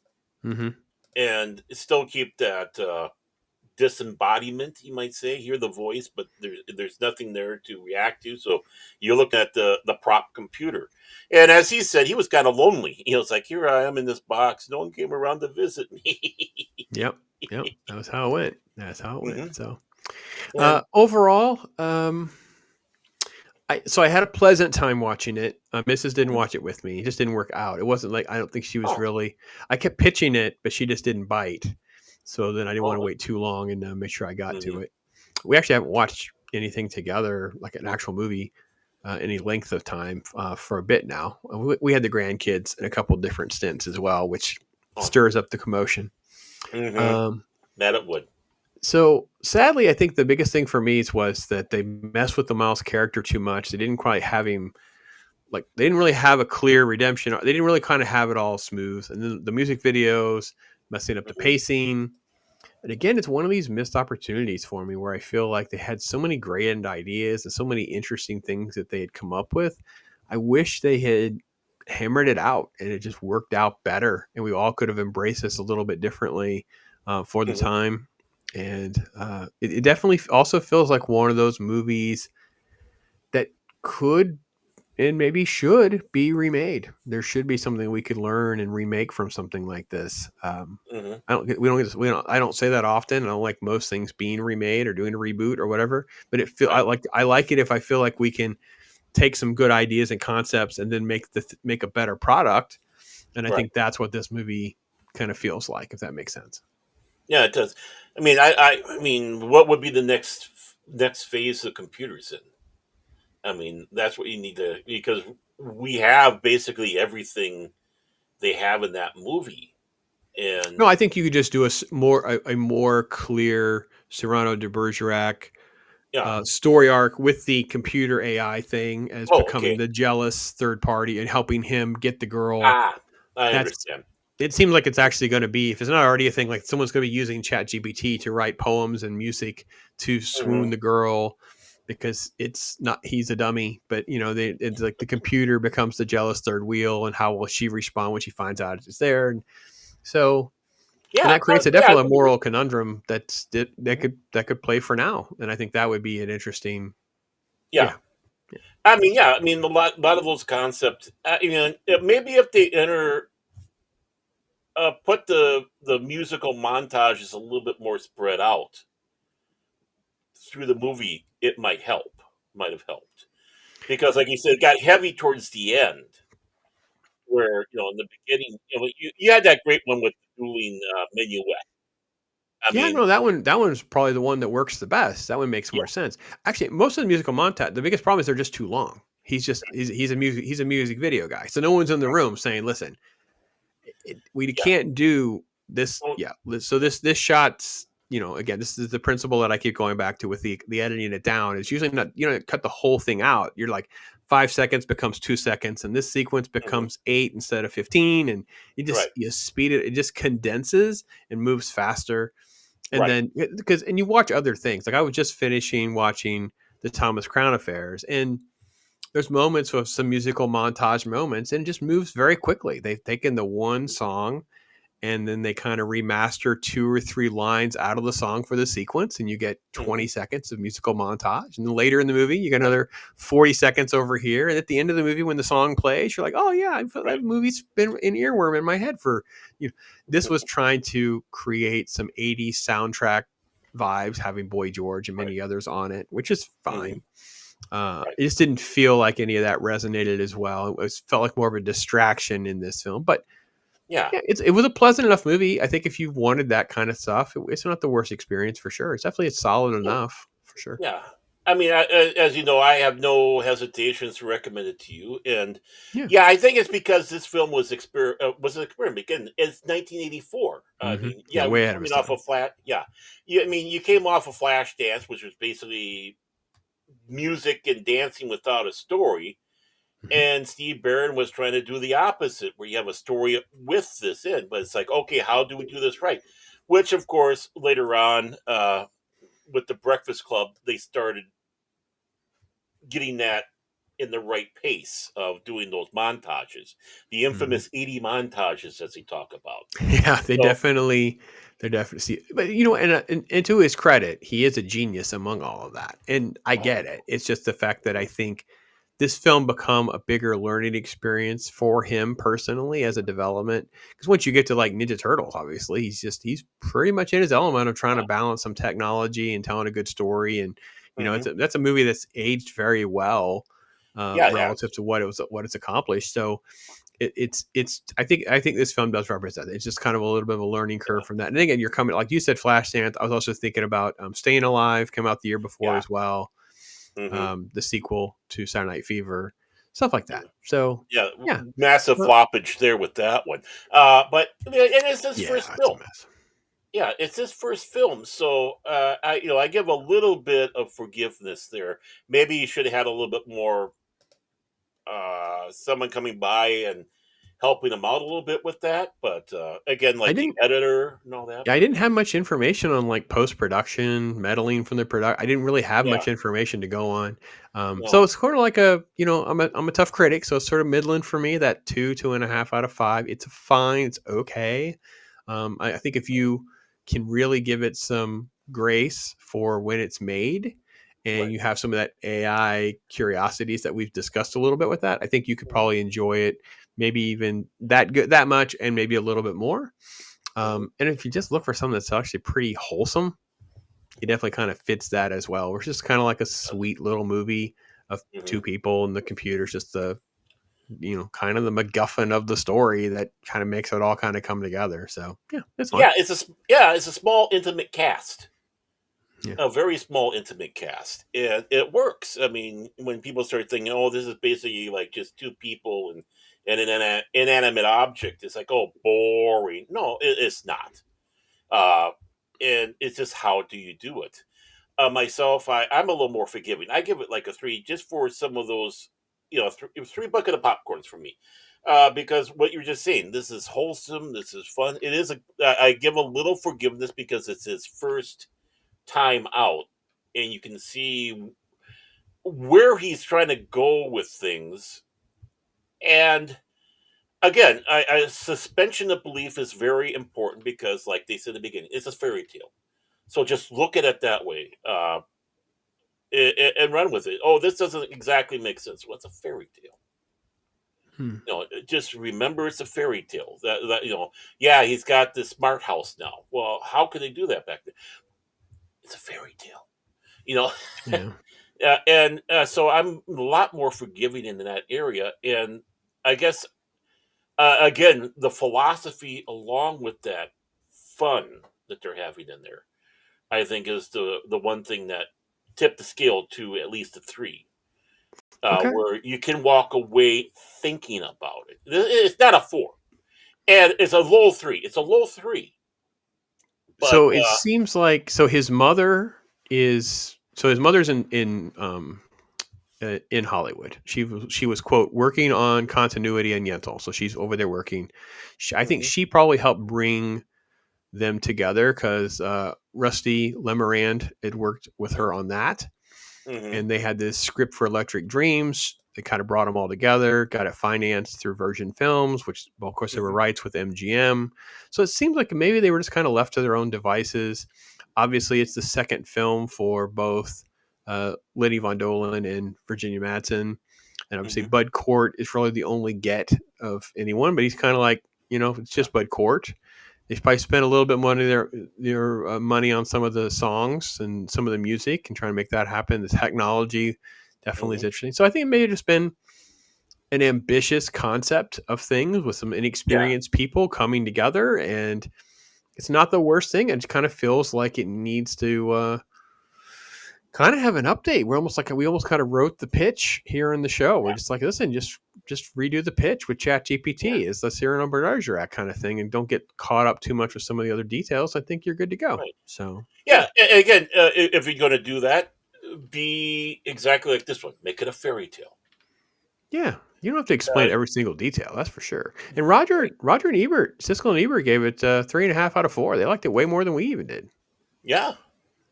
Hmm. and still keep that disembodiment, you might say. Hear the voice, but there's nothing there to react to. So you're looking at the prop computer, and as he said, he was kind of lonely. He was like, "Here I am in this box. No one came around to visit me." Yep, yep. That was how it went. That's how it went. Hmm. So And overall, I had a pleasant time watching it. Mrs. didn't mhm. watch it with me. It just didn't work out. It wasn't like I don't think she was Oh, really. I kept pitching it, but she just didn't bite. So then I didn't want to oh, wait too long and make sure I got to hmm, it. We actually haven't watched anything together, like an actual movie, any length of time for a bit now. We had the grandkids in a couple different stints as well, which oh, stirs up the commotion. hmm. Um, That it would. so sadly, I think the biggest thing for me was that they messed with the Miles character too much. They didn't quite have him like they didn't really have a clear redemption. They didn't really kind of have it all smooth. And then the music videos messing up the Hmm. pacing. And again, it's one of these missed opportunities for me where I feel like they had so many grand ideas and so many interesting things that they had come up with. I wish they had hammered it out and it just worked out better. And we all could have embraced this a little bit differently for the Hmm. time. And it definitely also feels like one of those movies that could and maybe should be remade. There should be something we could learn and remake from something like this. Hmm. I don't get, we don't get, we don't, I don't say that often. I don't like most things being remade or doing a reboot or whatever, but Right. I like it if I feel like we can take some good ideas and concepts and then make a better product. And I Right. think that's what this movie kind of feels like, if that makes sense. Yeah, it does. I mean, I mean, what would be the next phase of computers in? I mean, that's what you need to because we have basically everything they have in that movie, No, and I think you could just do a more clear Cyrano de Bergerac yeah. story arc with the computer AI thing as Oh, becoming okay. the jealous third party and helping him get the girl. Ah, I That's understand. it seems like it's actually going to be, if it's not already a thing, like someone's going to be using Chat GPT to write poems and music to swoon Hmm. the girl because it's not he's a dummy, but it's like the computer becomes the jealous third wheel, and how will she respond when she finds out it's there? And so And Yeah, that creates a yeah, I definitely a think it is. moral conundrum that could play for now, and I think that would be an interesting. Yeah. Yeah, yeah. I mean, lot of those concepts. Maybe if they put the musical montages a little bit more spread out through the movie, it might have helped. Because, like you said, it got heavy towards the end, where in the beginning, you had that great one with the dueling minuet. I Yeah, mean, no, that one's probably the one that works the best. That one makes yeah, more sense. Actually, most of the musical montage, the biggest problem is they're just too long. He's a music video guy, so no one's in the room saying, "Listen, we yeah, can't do this." oh, Yeah, so this shot's again, this is the principle that I keep going back to with the editing it down. It's usually not cut the whole thing out. You're like 5 seconds becomes 2 seconds, and this sequence mhm, becomes 8 instead of 15, and right, you speed it. It just condenses and moves faster. And right, then because you watch other things, like I was just finishing watching the Thomas Crown Affairs, and there's moments of some musical montage moments, and it just moves very quickly. They've taken the one song and then they kind of remaster 2 or 3 lines out of the song for the sequence, and you get 20 hmm, seconds of musical montage. And then later in the movie you get right, another 40 seconds over here, and at the end of the movie when the song plays, you're like, oh yeah, that right, movie's been an earworm in my head for you know. This was mhm, trying to create some 80s soundtrack vibes, having Boy George and right, many others on it, which is hmm, fine. right, It just didn't feel like any of that resonated as well. Felt like more of a distraction in this film, but yeah. yeah, it was a pleasant enough movie. I think if you wanted that kind of stuff, it's not the worst experience for sure. It's definitely solid enough for sure. Yeah. I mean, as you know, I have no hesitations to recommend it to you. And Yeah. yeah, I think it's because this film was an experiment. Again, it's 1984. I Hmm. mean, Yeah, yeah, way we're ahead of his coming off time. of flat. Yeah, I mean, you came off of Flashdance, which was basically music and dancing without a story. Hmm. And Steve Barron was trying to do the opposite, where you have a story with this in, but it's like, okay, how do we do this right? Which, of course, later on, with the Breakfast Club, they started getting that in the right pace of doing those montages, the Hmm. infamous 80 montages, as they talk about. Yeah, So, they're definitely see, but and to his credit, he is a genius among all of that, and I get it. It's just the fact that I think this film become a bigger learning experience for him personally as a development. Because once you get to like Ninja Turtles, obviously he's pretty much in his element of trying to balance some technology and telling a good story, and mhm. that's a movie that's aged very well Yeah, yeah, relative to what it's accomplished. So it's I think this film does represent it. It's just kind of a little bit of a learning curve from that. And again, you're coming like you said, Flashdance. I was also thinking about Staying Alive, came out the year before yeah, as well. hmm, The sequel to Saturday Night Fever, stuff like that. So yeah, yeah, massive well, floppage there with that one. But it is his yeah, first it's a film. mess. Yeah, it's his first film, so I give a little bit of forgiveness there. Maybe you should have had a little bit more someone coming by and helping him out a little bit with that. But again, I like the didn't editor and all that. Yeah, I didn't have much information on like post production, meddling from the product. I didn't really have Yeah, much information to go on. So no, it's sort of like I'm a tough critic, so it's sort of midland for me. That 2.5 out of 5. It's fine. It's okay. I think if you can really give it some grace for when it's made, and right. you have some of that AI curiosities that we've discussed a little bit with that, I think you could Mhm, probably enjoy it. Maybe even that good that much, and maybe a little bit more. mhm, And if you just look for something that's actually pretty wholesome, it definitely kind of fits that as well. It's just kind of like a sweet little movie of mhm. two people and the computer's just the kind of the MacGuffin of the story that kind of makes it all kind of come together. So yeah, it's fun. It's a small intimate cast, Yeah. a very small intimate cast, and it works. I mean, when people start thinking, "Oh, this is basically like just two people and an inanimate object," it's like, "Oh, boring." No, it's not. Uh, and it's just how do you do it? Myself, I'm a little more forgiving. I give it like a 3 just for some of those, three bucket of popcorns for me. Because what you're just saying, this is wholesome, this is fun. It is I give a little forgiveness because it's his first time out, and you can see where he's trying to go with things. And again, suspension of belief is very important because, like they said at the beginning, it's a fairy tale. So just look at it that way, and run with it. Oh, this doesn't exactly make sense. Well, it's a fairy tale. Hmm. Just remember it's a fairy tale. Yeah, he's got this smart house now. Well, how could they do that back then? It's a fairy tale. You know, Yeah. and so I'm a lot more forgiving in that area. And I guess again, the philosophy along with that fun that they're having in there, I think, is the one thing that tipped the scale to at least a three, Okay. where you can walk away thinking about it. It's not a four, and it's a low three. It's a low three, but So it seems like his mother's in Hollywood. She was quote working on continuity and Yentl, so she's over there working. I think mhm, she probably helped bring them together because Rusty Lemarand had worked with her on that, mhm, and they had this script for Electric Dreams. They kind of brought them all together, got it financed through Virgin Films, which, well, of course, there were mhm, rights with MGM. So it seems like maybe they were just kind of left to their own devices. Obviously, it's the second film for both Lenny Von Dolen and Virginia Madsen. And obviously, mhm, Bud Cort is really the only get of anyone, but he's kind of like, it's yeah, just Bud Cort. They probably spent a little bit money their money on some of the songs and some of the music and trying to make that happen. The technology definitely is mhm, interesting. So I think it may have just been an ambitious concept of things with some yeah, inexperienced people coming together, and it's not the worst thing. It just kind of feels like it needs to kind of have an update. We almost kind of wrote the pitch here in the show. We're yeah, just like, listen, just redo the pitch with Chat yeah, GPT. It's the Cyrano de Bergerac kind of thing, and don't get caught up too much with some of the other details. I think you're good to go. right. So yeah, Yeah, again, if you're going to do that, be exactly like this one. Make it a fairy tale. yeah, you don't have to explain Uh, every single detail. That's for sure. And right. Roger and Ebert, Siskel and Ebert gave it 3.5 out of 4. They liked it way more than we even did. Yeah,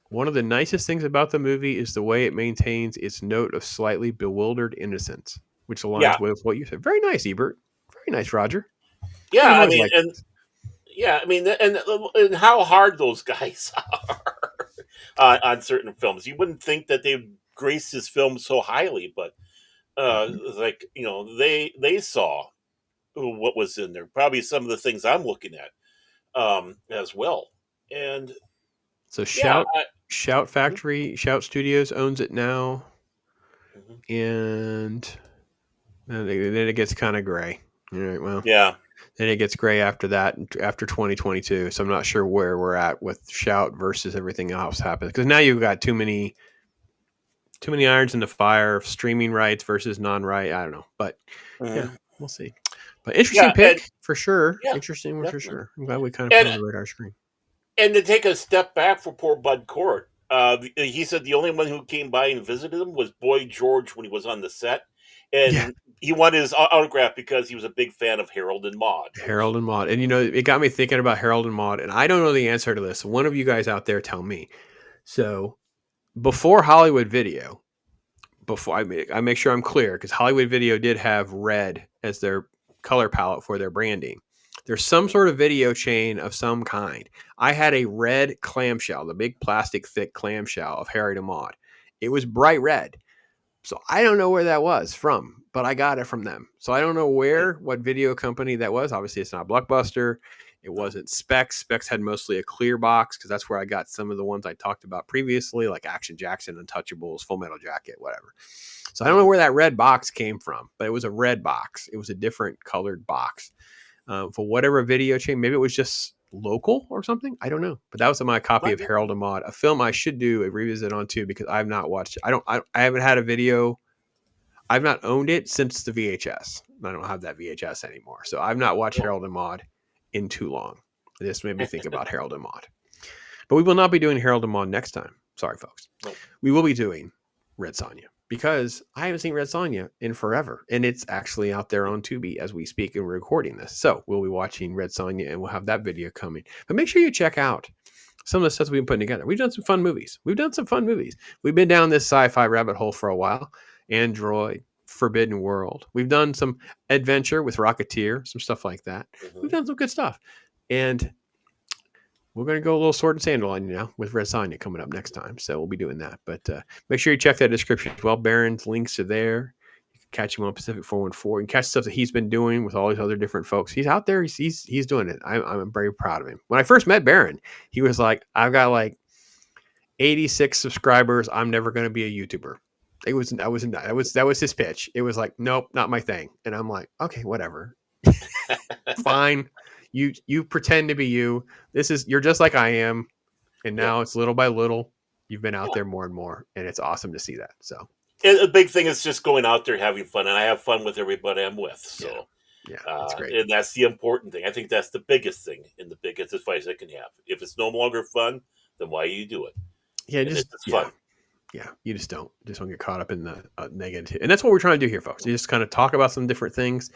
One of the nicest things about the movie is the way it maintains its note of slightly bewildered innocence, which yeah, aligns with what you said. Very nice, Ebert. Very nice, Roger. yeah. I've I always mean, liked and this. yeah, I mean, and how hard those guys are on certain films. You wouldn't think that they grace his film so highly, but Mhm. like they saw what was in there. Probably some of the things I'm looking at as well. And So yeah, Shout mhm, Factory, Shout Studios owns it now, mhm. and then it gets kind of gray. All right, well, Yeah, then it gets gray after that, after 2022. So I'm not sure where we're at with Shout versus everything else happens because now you've got too many irons in the fire of streaming rights versus non-right. I don't know, but yeah, mhm. we'll see. But interesting Yeah, and pick for sure. yeah, Interesting one for definitely. sure. I'm glad we kind of put And it on the radar screen. to take a step back for poor Bud Cort, he said the only one who came by and visited him was Boy George when he was on the set, Yeah, and he wanted his autograph because he was a big fan of Harold and Maude. Which, Harold and Maude, and it got me thinking about Harold and Maude, and I don't know the answer to this. So one of you guys out there, tell me. So before Hollywood Video, before I make sure I'm clear because Hollywood Video did have red as their color palette for their branding. There's some sort of video chain of some kind. I had a red clamshell, the big plastic thick clamshell of Harry to Maud. It was bright red. So I don't know where that was from, but I got it from them. So I don't know what video company that was. Obviously, it's not Blockbuster. It no, wasn't Specs. Specs had mostly a clear box because that's where I got some of the ones I talked about previously, like Action Jackson, Untouchables, Full Metal Jacket, whatever. So I don't know mhm, where that red box came from, but it was a red box. It was a different colored box for whatever video chain. Maybe it was just local or something. I don't know. But that was my copy might of be. Harold and Maude, a film I should do a revisit on too because I've not watched it. I haven't had a video. I've not owned it since the VHS. I don't have that VHS anymore. So I've not watched No, Harold and Maude in too long. This made me think about Harold and Maude. But we will not be doing Harold and Maude next time. Sorry, folks. no, We will be doing Red Sonja because I haven't seen Red Sonja in forever. And it's actually out there on Tubi as we speak and we're recording this. So we'll be watching Red Sonja and we'll have that video coming. But make sure you check out some of the stuff we've been putting together. We've done some fun movies. We've been down this sci-fi rabbit hole for a while. Android, Forbidden World. We've done some adventure with Rocketeer, some stuff like that. Mhm. We've done some good stuff. And we're going to go a little sword and sandal on you now with Red Sonja coming up next time. So we'll be doing that. But make sure you check that description as well. Baron's links are there. You can catch him on Pacific 414. You can catch stuff that he's been doing with all these other different folks. He's out there. He's doing it. I'm very proud of him. When I first met Baron, he was like, I've got like 86 subscribers. I'm never going to be a YouTuber. That was his pitch. It was like, nope, not my thing. And I'm like, okay, whatever. Fine. You pretend to be you. You're just like I am. And now it's little by little, you've been out there more and more. And it's awesome to see that. So a big thing is just going out there, having fun. And I have fun with everybody I'm with. So yeah, that's great. And that's the important thing. I think that's the biggest thing and the biggest advice I can have. If it's no longer fun, then why do you do it? Yeah, it's fun. Yeah, you just don't get caught up in the negative. And that's what we're trying to do here, folks. You just kind of talk about some different things,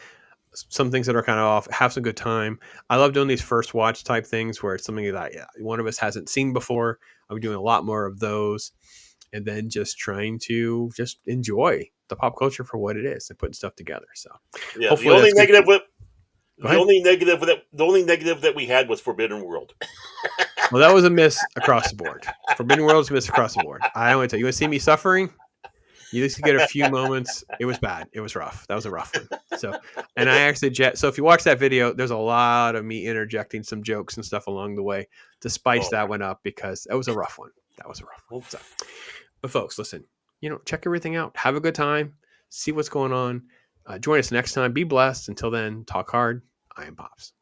some things that are kind of off, have some good time. I love doing these first watch type things where it's something that one of us hasn't seen before. I'm doing a lot more of those, and then just trying to just enjoy the pop culture for what it is and putting stuff together. So yeah, the only negative that we had was Forbidden World. Well, that was a miss across the board. Forbidden World was a miss across the board. I want to tell you, want to see me suffering? You just get a few moments. It was bad. It was rough. That was a rough one. So, and I actually so if you watch that video, there's a lot of me interjecting some jokes and stuff along the way to spice that one up because that was a rough one. That was a rough one. So, but folks, listen, check everything out. Have a good time. See what's going on. Join us next time. Be blessed. Until then, talk hard. I am Pops.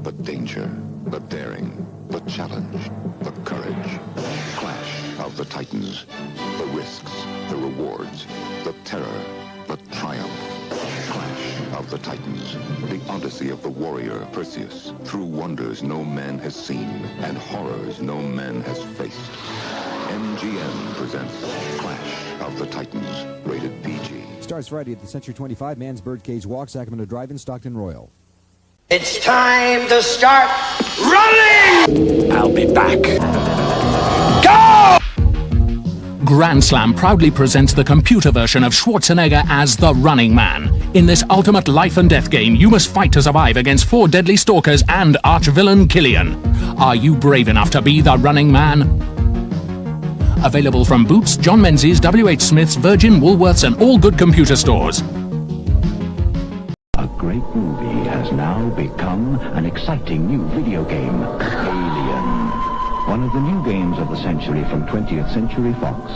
The danger, the daring, the challenge, the courage. Clash of the Titans. The risks, the rewards, the terror, the triumph. Clash of the Titans. The odyssey of the warrior Perseus. Through wonders no man has seen and horrors no man has faced. MGM presents Clash of the Titans. Rated PG. Starts Friday at the Century 25 Man's Birdcage Walk, Sacramento Drive-In, Stockton Royal. It's time to start running! I'll be back. Go! Grand Slam proudly presents the computer version of Schwarzenegger as the Running Man. In this ultimate life and death game, you must fight to survive against 4 deadly stalkers and arch-villain Killian. Are you brave enough to be the Running Man? Available from Boots, John Menzies, W.H. Smith's, Virgin, Woolworths, and all good computer stores. A great movie has now become an exciting new video game, Alien. One of the new games of the century from 20th Century Fox.